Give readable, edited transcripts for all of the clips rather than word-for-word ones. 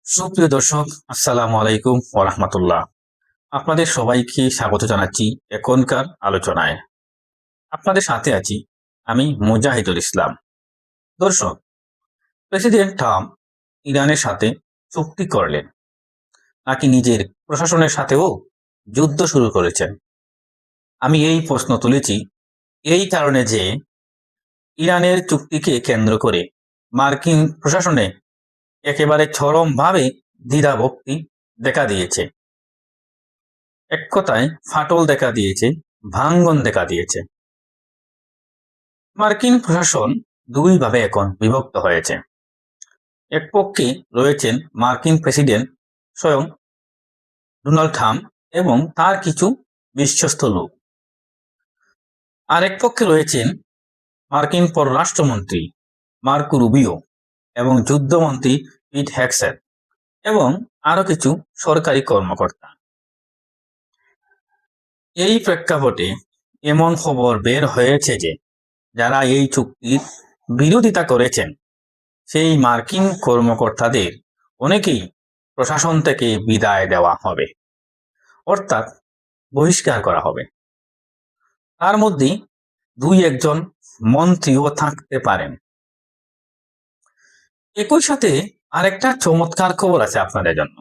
সুপ্রিয় দর্শক, আসসালামু আলাইকুম ওয়া রাহমাতুল্লাহ। আপনাদের সবাইকে স্বাগত জানাচ্ছি এখনকার আলোচনায়। আপনাদের সাথে আছি আমি মুজাহিদুল ইসলাম। দর্শক, প্রেসিডেন্ট ট্রাম্প ইরানের সাথে চুক্তি করলেন নাকি নিজের প্রশাসনের সাথেও যুদ্ধ শুরু করেছেন? আমি এই প্রশ্ন তুলেছি এই কারণে যে ইরানের চুক্তিকে কেন্দ্র করে মার্কিন প্রশাসনে একেবারে চরমভাবে দ্বিধাভক্তি দেখা দিয়েছে। এক কথায় ফাটল দেখা দিয়েছে, ভাঙ্গন দেখা দিয়েছে। মার্কিন প্রশাসন দুই ভাবে এখন বিভক্ত হয়েছে। এক পক্ষে রয়েছেন মার্কিন প্রেসিডেন্ট স্বয়ং ডোনাল্ড ট্রাম্প এবং তার কিছু বিশ্বস্ত লোক। আরেক পক্ষে রয়েছেন মার্কিন পররাষ্ট্রমন্ত্রী মার্কো রুবিও এবং যুদ্ধমন্ত্রী পিট হেগসেট এবং আরো কিছু সরকারি কর্মকর্তা। এই প্রেক্ষাপটে এমন খবর বের হয়েছে যে যারা এই চুক্তির বিরোধিতা করেছেন সেই মার্কিন কর্মকর্তাদের অনেকেই প্রশাসন থেকে বিদায় দেওয়া হবে, অর্থাৎ বহিষ্কার করা হবে। তার মধ্যে দুই একজন মন্ত্রীও থাকতে পারেন। একই সাথে আরেকটা চমৎকার খবর আছে আপনাদের জন্য।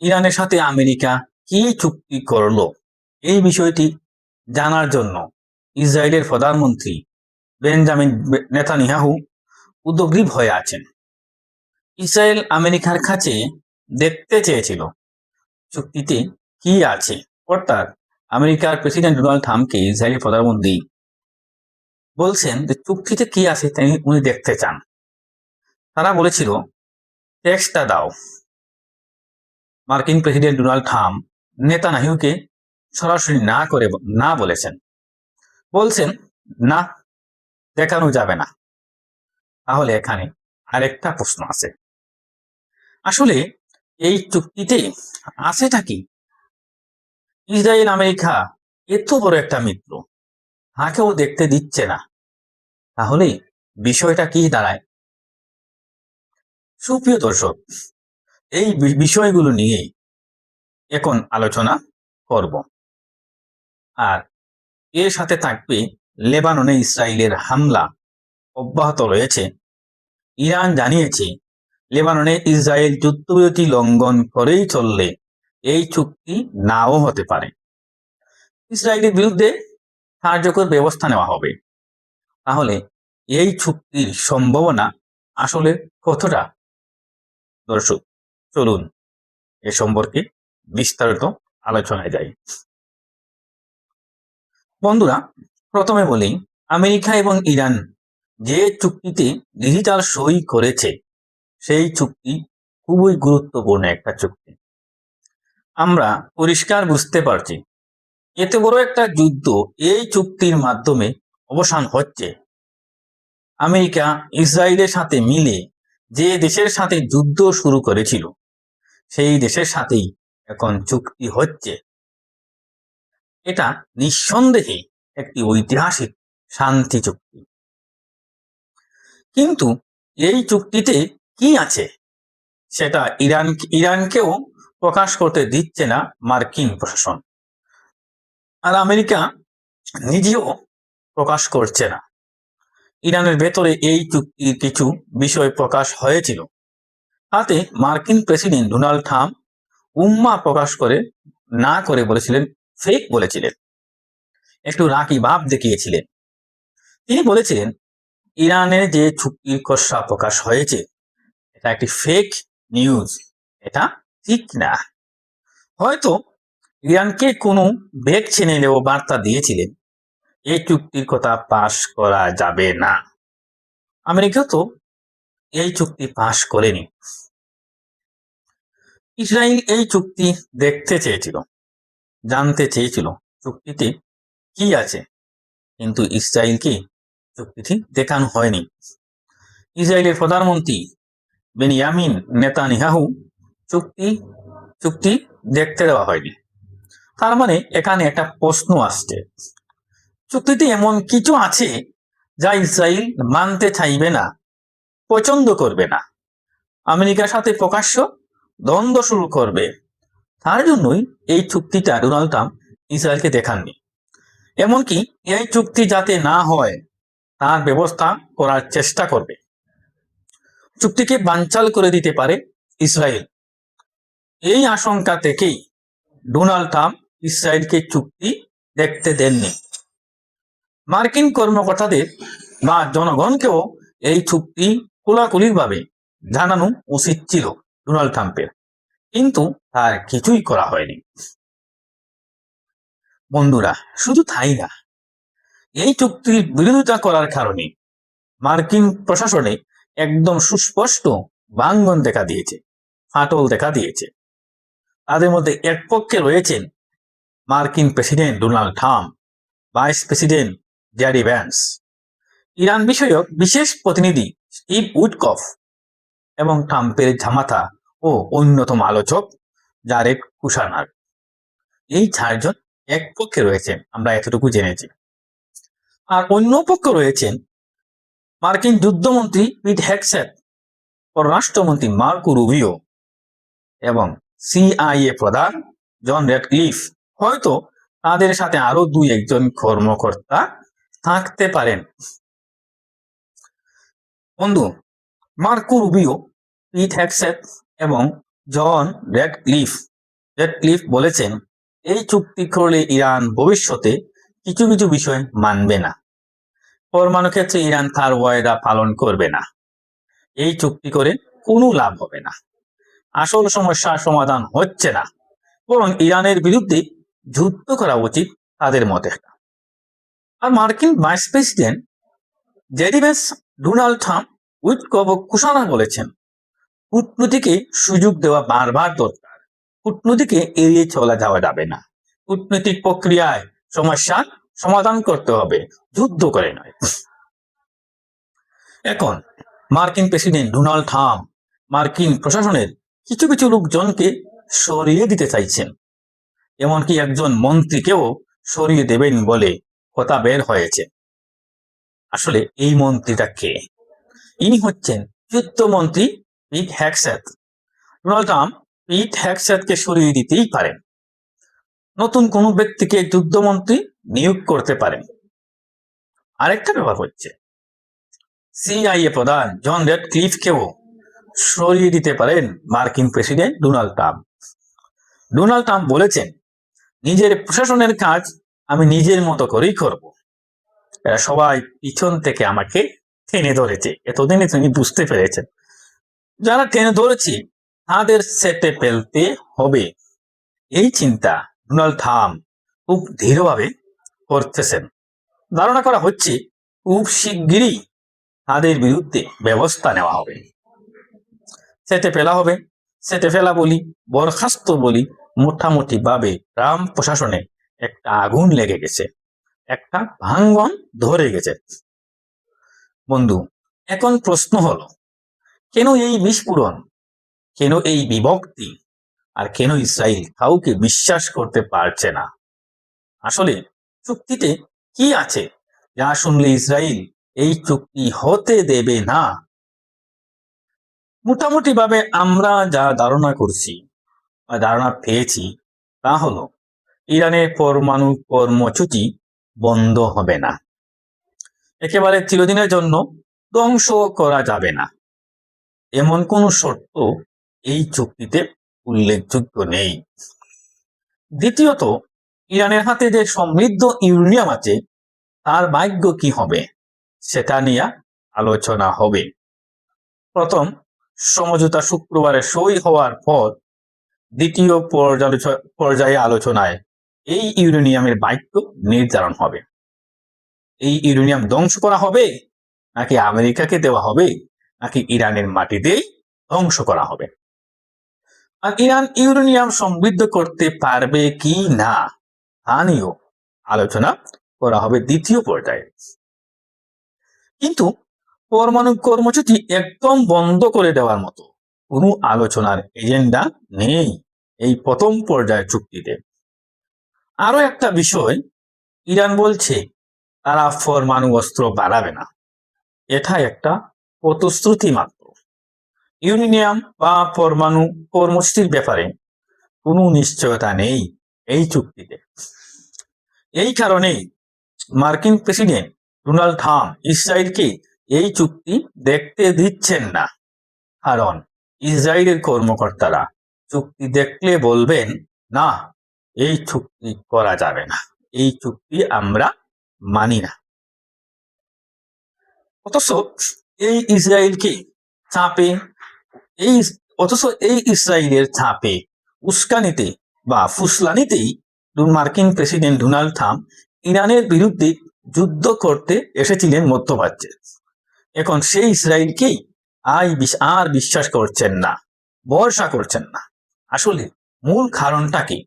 ইরানের সাথে আমেরিকা কি চুক্তি করলো এই বিষয়টি জানার জন্য ইসরায়েলের প্রধানমন্ত্রী বেঞ্জামিন নেতানিয়াহু উদ্গ্রীব হয়ে আছেন। ইসরায়েল আমেরিকার কাছে দেখতে চেয়েছিল চুক্তিতে কি আছে, অর্থাৎ আমেরিকার প্রেসিডেন্ট ডোনাল্ড ট্রাম্পকে ইসরায়েলের প্রধানমন্ত্রী বলছেন যে চুক্তিতে কি আছে উনি দেখতে চান। তারা বলেছিল টেক্সটটা দাও। মার্কিন প্রেসিডেন্ট ডোনাল্ড ট্রাম্প নেতানিয়াহুকে সরাসরি না করে না বলেছেন, বলছেন না, দেখানো যাবে না। তাহলে এখানে আরেকটা প্রশ্ন আছে, আসলে এই চুক্তিতে আছেটা কি? ইসরায়েল আমেরিকা এত বড় একটা মিত্র, তাকেও দেখতে দিচ্ছে না, তাহলে বিষয়টা কি দাঁড়ায়? সুপ্রিয় দর্শক, এই বিষয়গুলো নিয়ে এখন আলোচনা করব। আর এর সাথে থাকবে লেবাননে ইসরায়েলের হামলা অব্যাহত রয়েছে। ইরান জানিয়েছে লেবাননে ইসরায়েল যুদ্ধবিরতি লঙ্ঘন করেই চললে এই চুক্তি নাও হতে পারে। ইসরায়েলের বিরুদ্ধে কার্যকর ব্যবস্থা নেওয়া হবে। তাহলে এই চুক্তির সম্ভাবনা আসলে কতটা? দর্শক, চলুন এ সম্পর্কে বিস্তারিত আলোচনায় যাই। বন্ধুরা, প্রথমে বলি, আমেরিকা এবং ইরান যে চুক্তিতে ডিজিটাল সই করেছে সেই চুক্তি খুবই গুরুত্বপূর্ণ একটা চুক্তি। আমরা পরিষ্কার বুঝতে পারছি এত বড় একটা যুদ্ধ এই চুক্তির মাধ্যমে অবসান হচ্ছে। আমেরিকা ইসরায়েলের সাথে মিলে যে দেশের সাথে যুদ্ধ শুরু করেছিল সেই দেশের সাথেই এখন চুক্তি হচ্ছে। এটা নিঃসন্দেহে একটি ঐতিহাসিক শান্তি চুক্তি। কিন্তু এই চুক্তিতে কি আছে সেটা ইরানকেও প্রকাশ করতে দিচ্ছে না মার্কিন প্রশাসন, আর আমেরিকা নিজেও প্রকাশ করছে না। ইরানের ভেতরে এই চুক্তির কিছু বিষয় প্রকাশ হয়েছিল, তাতে মার্কিন প্রেসিডেন্ট ডোনাল্ড ট্রাম্প উম্মা প্রকাশ করে না করে বলেছিলেন, ফেক বলেছিলেন, একটু রাকি ভাব দেখিয়েছিলেন। তিনি বলেছিলেন ইরানের যে চুক্তির খসড়া প্রকাশ হয়েছে এটা একটি ফেক নিউজ, এটা ঠিক না। হয়তো ইরানকে কোনো বেগ চ্যানেলেও বার্তা দিয়েছিলেন এই চুক্তির কথা পাশ করা যাবে না। আমেরিকা তো এই চুক্তি পাশ করেনি। ইসরায়েল এই চুক্তি দেখতে চেয়েছিল, জানতে চেয়েছিল চুক্তিতে কি আছে, কিন্তু ইসরায়েলকে চুক্তিটি দেখানো হয়নি। ইসরায়েলের প্রধানমন্ত্রী বেনিয়ামিন নেতানিয়াহু চুক্তি দেখতে দেওয়া হয়নি। তার মানে এখানে একটা প্রশ্ন আসছে, চুক্তিতে এমন কিছু আছে যা ইসরায়েল মানতে চাইবে না, পছন্দ করবে না, আমেরিকার সাথে প্রকাশ্য দ্বন্দ্ব শুরু করবে। তার জন্যই এই চুক্তিটা ডোনাল্ড ট্রাম্প ইসরায়েলকে দেখাননি। এমনকি এই চুক্তি যাতে না হয় তার ব্যবস্থা করার চেষ্টা করবে। চুক্তিকে বানচাল করে দিতে পারে ইসরায়েল। এই আশঙ্কা থেকেই ডোনাল্ড ট্রাম্প ইসরায়েলকে চুক্তি দেখতে দেননি। মার্কিন কর্মকর্তাদের বা জনগণকেও এই চুক্তি খোলাখুলিভাবে জানানো উচিত ছিল ডোনাল্ড ট্রাম্পের, কিন্তু তার কিছুই করা হয়নি। বন্ধুরা, শুধু তাই না, এই চুক্তির বিরোধিতা করার কারণে মার্কিন প্রশাসনে একদম সুস্পষ্ট ভাঙ্গন দেখা দিয়েছে, ফাটল দেখা দিয়েছে। তাদের মধ্যে এক পক্ষে রয়েছেন মার্কিন president Donald Trump, vice president JD Vance, Iran বিষয়ক বিশেষ প্রতিনিধি স্টিভ উইটকফ এবং ট্রাম্পের জামাতা ও অন্যতম আলোচক জারেড কুশানার। এই চারজন এক পক্ষে রয়েছেন, আমরা এতটুকু জেনেছি। আর অন্য পক্ষে রয়েছেন মার্কিন যুদ্ধমন্ত্রী পিট হেগসেথ, পররাষ্ট্রমন্ত্রী মার্কো রুবিও এবং সিআইএ প্রধান জন রেডক্লিফ। হয়তো তাদের সাথে আরো দুই একজন কর্মকর্তা থাকতে পারেন। বন্ধু, মার্কো রুবিও, পিট হেগসেথ এবং জন রেডক্লিফ বলেছেন এই চুক্তি করলে ইরান ভবিষ্যতে কিছু কিছু বিষয় মানবে না। পরমাণু ক্ষেত্রে ইরান তার ওয়াদা পালন করবে না। এই চুক্তি করে কোনো লাভ হবে না। আসল সমস্যার সমাধান হচ্ছে না, বরং ইরানের বিরুদ্ধে যুদ্ধ করা উচিত তাদের মতে। আর মার্কিন vice president JD Vance, Donald Trump, Witkoff ও কুশানা বলেছেন কূটনীতিকে সুযোগ দেওয়া বারবার দরকার। কূটনীতিকে এড়িয়ে চলা যাওয়া যাবে না। কূটনৈতিক প্রক্রিয়ায় সমস্যার সমাধান করতে হবে, যুদ্ধ করে নয়। এখন মার্কিন প্রেসিডেন্ট ডোনাল্ড ট্রাম্প মার্কিন প্রশাসনের কিছু কিছু লোকজনকে সরিয়ে দিতে চাইছেন, এমনকি একজন মন্ত্রীকেও সরিয়ে দেবেন বলে কথা বের হয়েছে। আসলে এই মন্ত্রীটা কে? ইনি হচ্ছেন যুদ্ধমন্ত্রী পিট হেগসেথ। ডোনাল্ড ট্রাম্প পিট হেগসেথকে সরিয়ে দিতেই পারেন, নতুন কোন ব্যক্তিকে যুদ্ধমন্ত্রী নিয়োগ করতে পারেন। আরেকটা ব্যাপার হচ্ছে সিআইএ প্রধান জন রেডক্লিফকেও সরিয়ে দিতে পারেন মার্কিন president Donald Trump. Donald Trump বলেছেন নিজের প্রশাসনের কাজ আমি নিজের মতো করেই করব। এরা সবাই পিছন থেকে আমাকে টেনে ধরেছে, এতদিনে তিনি বুঝতে পেরেছেন যারা টেনে ধরেছে তাদের সেটে ফেলতে হবে। এই চিন্তা ডোনাল্ড ট্রাম্প খুব দৃঢ়ভাবে করতেছেন। ধারণা করা হচ্ছে খুব শিগগিরই তাদের বিরুদ্ধে ব্যবস্থা নেওয়া হবে। সেটে ফেলা হবে, সেটে ফেলা বলি, বরখাস্ত বলি, মোটামুটি ভাবে ট্রাম্প প্রশাসনে একটা আগুন লেগে গেছে, একটা ভাঙ্গন ধরে গেছে। বন্ধু, এখন প্রশ্ন হলো কেন এই বিস্ফোরণ, কেন এই বিভক্তি, আর কেন ইসরায়েল কাউকে বিশ্বাস করতে পারছে না? আসলে চুক্তিতে কি আছে যা শুনলে ইসরায়েল এই চুক্তি হতে দেবে না? মোটামুটি ভাবে আমরা যা ধারণা করছি বা ধারণা পেয়েছি তা হলো ইরানের পরমাণু কর্মসূচি বন্ধ হবে না, একেবারে চিরদিনের জন্য ধ্বংস করা যাবে না, এমন কোন শর্ত এই চুক্তিতে উল্লেখযোগ্য নেই। দ্বিতীয়ত, ইরানের হাতে যে সমৃদ্ধ ইউরেনিয়াম আছে তার ভাগ্য কি হবে সেটা নিয়ে আলোচনা হবে। প্রথম সমঝোতা শুক্রবারে সই হওয়ার পর দ্বিতীয় পর্যায়ে আলোচনায় এই ইউরেনিয়ামের ভাগ্য নির্ধারণ হবে। এই ইউরেনিয়াম ধ্বংস করা হবে, নাকি আমেরিকাকে দেওয়া হবে, নাকি ইরানের মাটিতেই ধ্বংস করা হবে। আর ইরান ইউরেনিয়াম সমৃদ্ধ করতে পারবে কি না তা নিয়েও আলোচনা করা হবে দ্বিতীয় পর্যায়ে। কিন্তু পরমাণু কর্মসূচি একদম বন্ধ করে দেওয়ার মতো কোনো আলোচনার এজেন্ডা নেই এই প্রথম পর্যায়ের চুক্তিতে। আরো একটা বিষয়, ইরান বলছে তারা পরমাণু অস্ত্র বাড়াবে না, এটা একটা প্রতিশ্রুতি মাত্র। ইউরেনিয়াম বা পরমাণু কর্মসূচির ব্যাপারে কোনো নিশ্চয়তা নেই এই চুক্তিতে। এই কারণেই মার্কিন প্রেসিডেন্ট ডোনাল্ড ট্রাম্প ইসরায়েলকে এই চুক্তি দেখতে দিচ্ছেন না। কারণ ইসরায়েলের কর্মকর্তারা চুক্তি দেখলে বলবেন, না, এই চুক্তি করা যাবে না, এই চুক্তি আমরা মানি না। অথচ এই ইসরায়েলকে চাপে এই ইসরায়েলের চাপে উস্কানিতে বা ফুসলানিতেই মার্কিন প্রেসিডেন্ট ডোনাল্ড ট্রাম্প ইরানের বিরুদ্ধে যুদ্ধ করতে এসেছিলেন মধ্যপ্রাচ্যে। এখন সেই ইসরায়েলকেই আর বিশ্বাস করছেন না, ভরসা করছেন না। আসলে মূল কারণটা কি?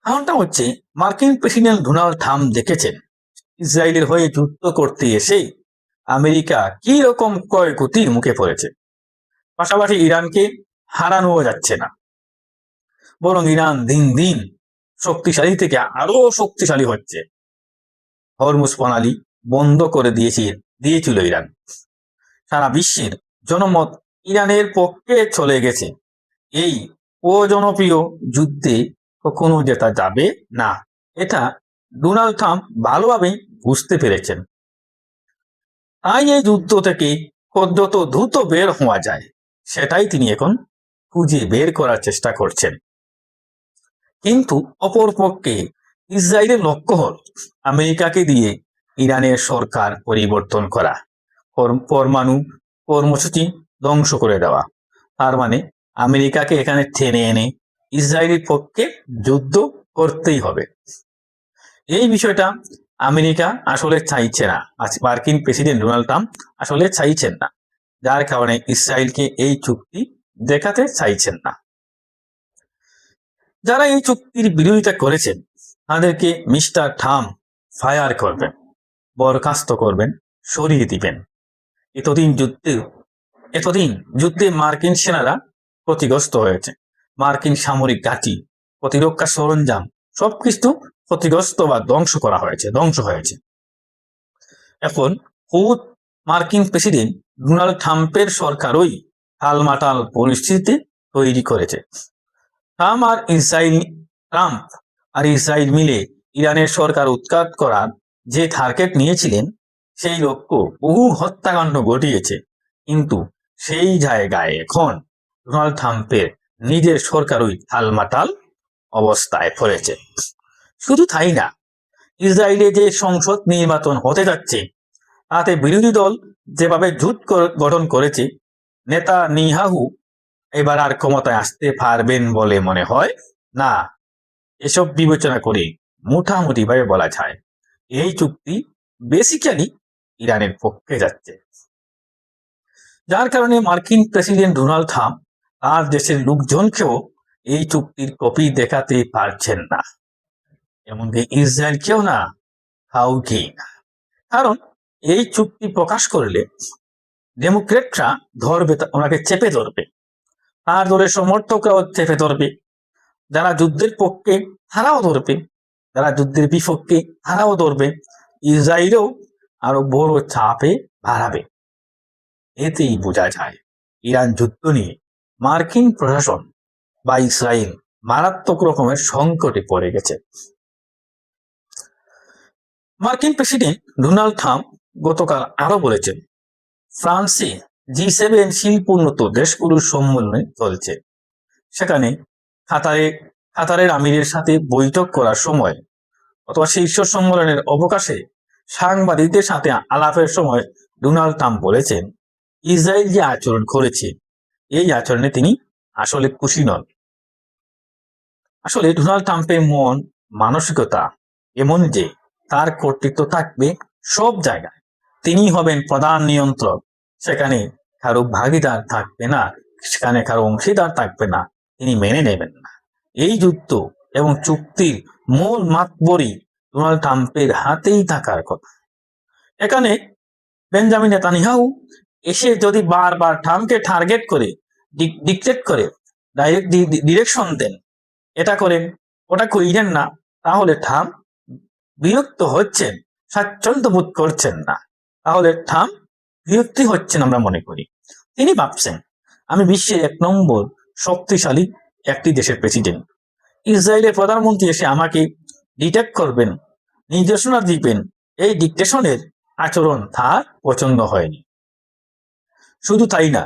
কারণটা হচ্ছে মার্কিন প্রেসিডেন্ট ডোনাল্ড ট্রাম্প দেখেছেন ইসরায়েলের হয়ে যুদ্ধ করতে এসে আমেরিকা কি রকম ক্ষয়ক্ষতির মুখে পড়েছে। পাশাপাশি ইরানকে হারানোও যাচ্ছে না, বরং ইরান দিন দিন শক্তিশালী থেকে আরো শক্তিশালী হচ্ছে। হরমুজ প্রণালী বন্ধ করে দিয়েছিল ইরান। সারা বিশ্বের জনমত ইরানের পক্ষে চলে গেছে। এই অজনপ্রিয় যুদ্ধে কখনো জেতা যাবে না, এটা ডোনাল্ড ট্রাম্প ভালোভাবেই বুঝতে পেরেছেন। তাই এই যুদ্ধ থেকে যত দ্রুত বের হওয়া যায় সেটাই তিনি এখন খুঁজে বের করার চেষ্টা করছেন। কিন্তু অপরপক্ষে ইসরায়েলের লক্ষ্য হল আমেরিকাকে দিয়ে ইরানের সরকার পরিবর্তন করা, পরমাণু কর্মসূচি ধ্বংস করে দেওয়া। তার মানে আমেরিকাকে এখানে টেনে এনে ইসরায়েলের পক্ষে যুদ্ধ করতেই হবে। এই বিষয়টা আমেরিকা আসলে চাইছে না, মার্কিন প্রেসিডেন্ট ডোনাল্ড ট্রাম্প আসলে চাইছেন না, যার কারণে ইসরায়েলকে এই চুক্তি দেখাতে চাইছেন না। যারা এই চুক্তির বিরোধিতা করেছেন তাদেরকে মিস্টার ট্রাম্প ফায়ার করবেন, বরখাস্ত করবেন, সরিয়ে দিবেন। এতদিন যুদ্ধে মার্কিন সেনারা ক্ষতিগ্রস্ত হয়েছে, মার্কিন সামরিক ঘাঁটি, প্রতিরক্ষা সরঞ্জাম সবকিছু ক্ষতিগ্রস্ত বা ধ্বংস হয়েছে। এখন খোদ মার্কিন প্রেসিডেন্ট ডোনাল্ড ট্রাম্পের সরকারই টালমাটাল পরিস্থিতি তৈরি করেছে। ট্রাম্প আর ইসরায়েল মিলে ইরানের সরকার উৎখাত করার যে টার্গেট নিয়েছিলেন সেই লক্ষ্য বহু হত্যাকাণ্ড ঘটিয়েছে। কিন্তু সেই জায়গায় এখন ডোনাল্ড ট্রাম্পের নিজের সরকারই টালমাটাল অবস্থায় পড়েছে। শুধু তাই না, ইসরায়েলে যে সংসদ নির্বাচন হতে যাচ্ছে তাতে বিরোধী দল যেভাবে জোট গঠন করেছে, নেতানিয়াহু এবার আর ক্ষমতায় আসতে পারবেন বলে মনে হয় না। এসব বিবেচনা করে মোটামুটি ভাবে বলা যায় এই চুক্তি বেসিক্যালি ইরানের পক্ষে যাচ্ছে। যার কারণে মার্কিন প্রেসিডেন্ট ডোনাল্ড ট্রাম্প তার দেশের লোকজনকেও এই চুক্তির কপি দেখাতে পারছেন না, এমনকি ইসরায়েলকেও না, কাউকেই না। কারণ এই চুক্তি প্রকাশ করলে ডেমোক্রেটরা ওনাকে চেপে ধরবে, তার দলের সমর্থকরাও চেপে ধরবে, যারা যুদ্ধের পক্ষে তারাও ধরবে, যারা যুদ্ধের বিপক্ষে তারাও ধরবে, ইসরায়েলও আরো বড় চাপে বাড়াবে। এতেই বোঝা যায় ইরান যুদ্ধ নিয়ে মার্কিন প্রশাসন বা ইসরায়েল মারাত্মক রকমের সংকটে পড়ে গেছে। মার্কিন প্রেসিডেন্ট ডোনাল্ড ট্রাম্প গতকাল আরো বলেছেন, ফ্রান্সে G7 শিল্পোন্নত দেশগুলোর সম্মেলনে চলছে। সেখানে কাতারের আমিরের সাথে বৈঠক করার সময় অথবা শীর্ষ সম্মেলনের অবকাশে সাংবাদিকদের সাথে আলাপের সময় ডোনাল্ড ট্রাম্প বলেছেন, ইসরায়েল যে আচরণ করেছে এই আচরণে তিনি আসলে খুশি নন। আসলে ডোনাল্ড ট্রাম্পের মানসিকতা এমন যে তার কর্তৃত্ব থাকবে সব জায়গায়, তিনি হবেন প্রধান নিয়ন্ত্রক, সেখানে কারো ভাগিদার থাকবে না, সেখানে কারো অংশীদার থাকবে না, তিনি মেনে নেবেন না। এই যুদ্ধ এবং চুক্তির মূল মাতবরি ডোনাল্ড ট্রাম্পের হাতেই থাকার কথা। এখানে বেঞ্জামিন নেতানিয়াহু এসে যদি বারবার ট্রাম্পকে টার্গেট করে ডিক্টেট করে ডিরেকশন দেন, এটা করেন ওটা করিলেন না, তাহলে ট্রাম্প বিরক্ত হচ্ছেন, স্বাচ্ছন্দ্য বোধ করছেন না, তাহলে ট্রাম্প বিরক্তি হচ্ছেন আমরা মনে করি। তিনি ভাবছেন, আমি বিশ্বের 1 নম্বর শক্তিশালী একটি দেশের প্রেসিডেন্ট। ইসরায়েলের প্রধানমন্ত্রী এসে আমাকে ডিটেক্ট করবেন, নির্দেশনা দিবেন। এই ডিকটেশনের আচরণ তার পছন্দ হয়নি। শুধু তাই না,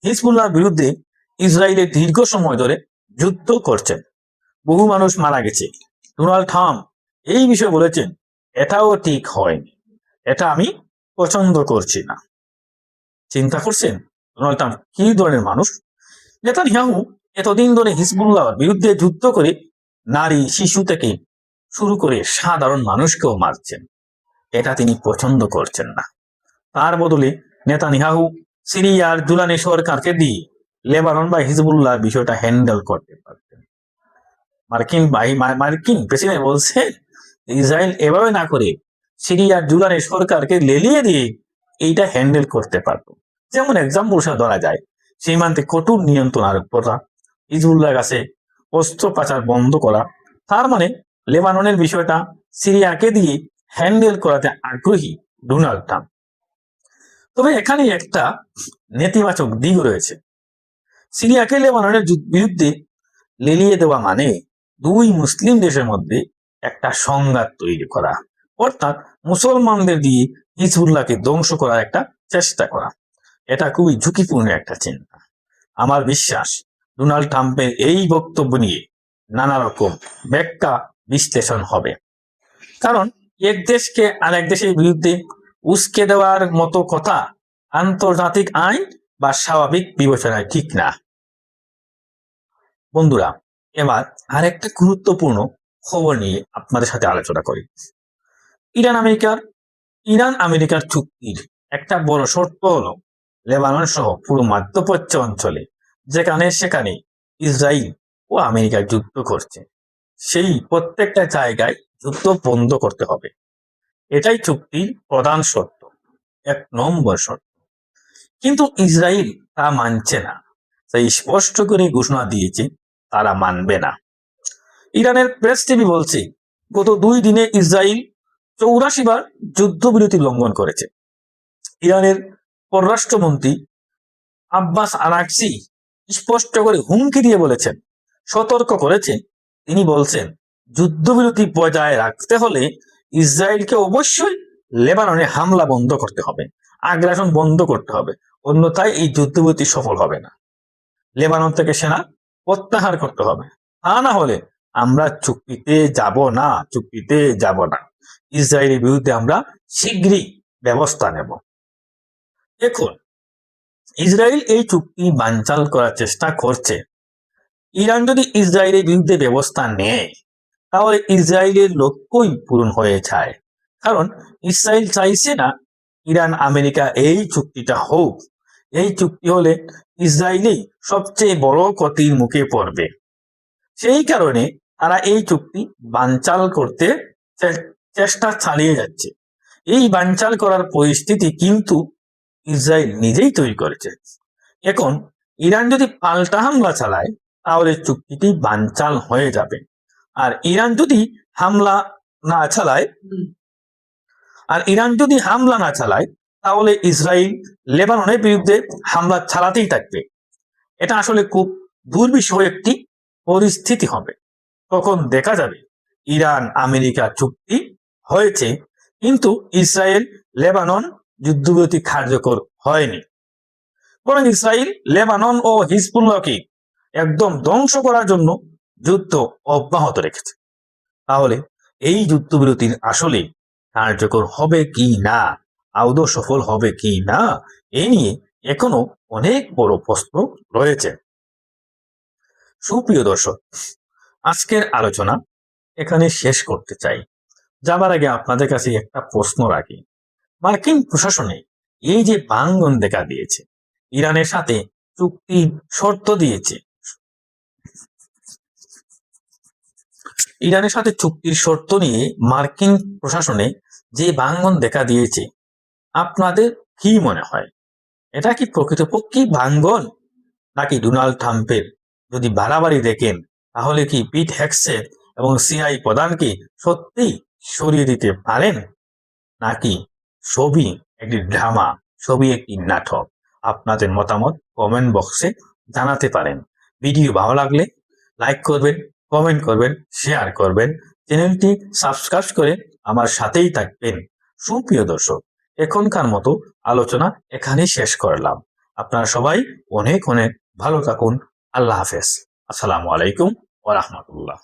হিজবুল্লাহর বিরুদ্ধে ইসরায়েলের দীর্ঘ সময় ধরে যুদ্ধ করছেন। বহু মানুষ মারা গেছে। ডোনাল্ড ট্রাম্প এই বিষয়ে বলেছেন, এটাও ঠিক হয়নি, এটা আমি পছন্দ করছি না। চিন্তা করছেন ডোনাল্ড ট্রাম্প কি ধরনের মানুষ? নেতানিয়াহু এতদিন ধরে হিজবুল্লাহর বিরুদ্ধে যুদ্ধ করে নারী, শিশু থেকে শুরু করে সাধারণ মানুষকেও মারছেন। এটা তিনি পছন্দ করছেন না। তার বদলে নেতানিয়াহু সিরিয়ার জুলানি সরকারকে দিয়ে লেবানন বা হিজবুল্লাহর বিষয়টা হ্যান্ডেল করতে পারতেন। মার্কিন প্রেসিডেন্ট বলছেন, ইসরায়েল এভাবে না করে সিরিয়ার জুলানি সরকারকে লেলিয়ে দিয়ে এইটা হ্যান্ডেল করতে পারত। যেমন এক্সাম্পল ধরা যায়, সীমান্তে কঠোর নিয়ন্ত্রণ আরোপ করা, হিজবুল্লাহর কাছে অস্ত্র পাচার বন্ধ করা। তার মানে লেবাননের বিষয়টা সিরিয়াকে দিয়ে হ্যান্ডেল করাতে আগ্রহী ডোনাল্ড ট্রাম্প। তবে এখানে একটা নেতিবাচক দিক রয়েছে। সিরিয়াকে লেবাননের বিরুদ্ধে লেলিয়ে দেওয়া মানে 2 মুসলিম দেশের মধ্যে একটা সংঘাত তৈরি করা, অর্থাৎ মুসলমানদের দিয়ে হিজবুল্লাহকে ধ্বংস করার একটা চেষ্টা করা। এটা খুবই ঝুঁকিপূর্ণ একটা চিন্তা। আমার বিশ্বাস ডোনাল্ড ট্রাম্পের এই বক্তব্য নিয়ে নানা রকম ব্যাখ্যা বিশ্লেষণ হবে। কারণ এক দেশকে আরেক দেশের বিরুদ্ধে উস্কে দেওয়ার মতো কথা আন্তর্জাতিক আইন বা স্বাভাবিক বিবেচনায় ঠিক না। বন্ধুরা, এবার আরেকটা গুরুত্বপূর্ণ খবর নিয়ে আপনাদের সাথে আলোচনা করি। ইরান আমেরিকার চুক্তির একটা বড় শর্ত হলো, লেবানন সহ পুরো মধ্যপ্রাচ্য অঞ্চলে যেখানে সেখানে ইসরায়েল ও আমেরিকা যুদ্ধ করছে, সেই প্রত্যেকটা জায়গায় যুদ্ধ বন্ধ করতে হবে। এটাই চুক্তির প্রধান শর্ত, 1 নম্বর শর্ত। কিন্তু ইসরায়েল তা মানছে না, তাই স্পষ্ট করে ঘোষণা দিয়েছে তারা মানবে না। ইরানের প্রেস টিভি বলছে, গত 2 দিনে ইসরায়েল 84 বার যুদ্ধবিরতি লঙ্ঘন করেছে। ইরানের পররাষ্ট্রমন্ত্রী আব্বাস আরাকচি স্পষ্ট করে হুমকি দিয়ে বলেছেন, সতর্ক করেছেন। তিনি বলছেন, যুদ্ধবিরতি বজায় রাখতে হলে ইসরায়েলকে অবশ্যই লেবাননে হামলা বন্ধ করতে হবে, আগ্রাসন বন্ধ করতে হবে, অন্যথায় এই যুদ্ধবিরতি সফল হবে না। লেবানন থেকে সেনা প্রত্যাহার করতে হবে, তা না হলে আমরা চুক্তিতে যাব না। ইসরায়েলের বিরুদ্ধে আমরা শীঘ্রই ব্যবস্থা নেব। দেখুন, ইসরায়েল এই চুক্তি বানচাল করার চেষ্টা করছে। ইরান যদি ইসরায়েলের বিরুদ্ধে ব্যবস্থা নেয়, তাহলে ইসরায়েলের লক্ষ্যই পূরণ হয়ে যায়। কারণ ইসরায়েল চাইছে না ইরান আমেরিকা এই চুক্তিটা হোক। এই চুক্তি হলে ইসরায়েলই সবচেয়ে বড় ক্ষতির মুখে পড়বে। সেই কারণে তারা এই চুক্তি বানচাল করতে চেষ্টা চালিয়ে যাচ্ছে। এই বানচাল করার পরিস্থিতি কিন্তু ইসরায়েল নিজেই তৈরি করেছে। এখন ইরান যদি পাল্টা হামলা চালায়, তাহলে চুক্তিটি বানচাল হয়ে যাবে। আর ইরান যদি হামলা না চালায়, তাহলে ইসরায়েল লেবাননের বিরুদ্ধে হামলা চালাতেই থাকবে। এটা আসলে খুব দুর্বিষহ একটি পরিস্থিতি হবে। তখন দেখা যাবে ইরান আমেরিকা চুক্তি হয়েছে, কিন্তু ইসরায়েল লেবানন যুদ্ধবিরতি কার্যকর হয়নি, বরং ইসরায়েল লেবানন ও হিজবুল্লাহকে একদম ধ্বংস করার জন্য যুদ্ধ অব্যাহত রেখেছে। তাহলে এই যুদ্ধবিরতির আসলে কার্যকর হবে কি না, আদৌ সফল হবে কি না, এই নিয়ে এখনো অনেক বড় প্রশ্ন রয়েছে। সুপ্রিয় দর্শক, আজকের আলোচনা এখানে শেষ করতে চাই। যাবার আগে আপনাদের কাছে একটা প্রশ্ন রাখি। মার্কিন প্রশাসনে এই যে ভাঙ্গন দেখা দিয়েছে, ইরানের সাথে চুক্তির শর্ত দিয়েছে, ইরানের সাথে চুক্তির শর্ত নিয়ে মার্কিন প্রশাসনে যে ভাঙ্গন দেখা দিয়েছে, আপনাদের কি মনে হয়? এটা কি প্রকৃতপক্ষেই ভাঙ্গন, নাকি ডোনাল্ড ট্রাম্পের যদি বাড়াবাড়ি দেখেন, তাহলে কি পিট হেগসেট এবং সিআই প্রধানকে সত্যি সরিয়ে দিতে পারেন, নাকি সবই একটি ড্রামা, ছবি একটি নাটক। আপনাদের মতামত কমেন্ট বক্সে জানাতে পারেন। ভিডিও ভালো লাগলে লাইক করবেন, কমেন্ট করবেন, শেয়ার করবেন, চ্যানেলটি সাবস্ক্রাইব করে আমার সাথেই থাকবেন। সুপ্রিয় দর্শক, এখনকার মতো আলোচনা এখানেই শেষ করলাম। আপনারা সবাই অনেক অনেক ভালো থাকুন। আল্লাহ হাফেজ। আসসালামু আলাইকুম ওয়া রাহমাতুল্লাহ।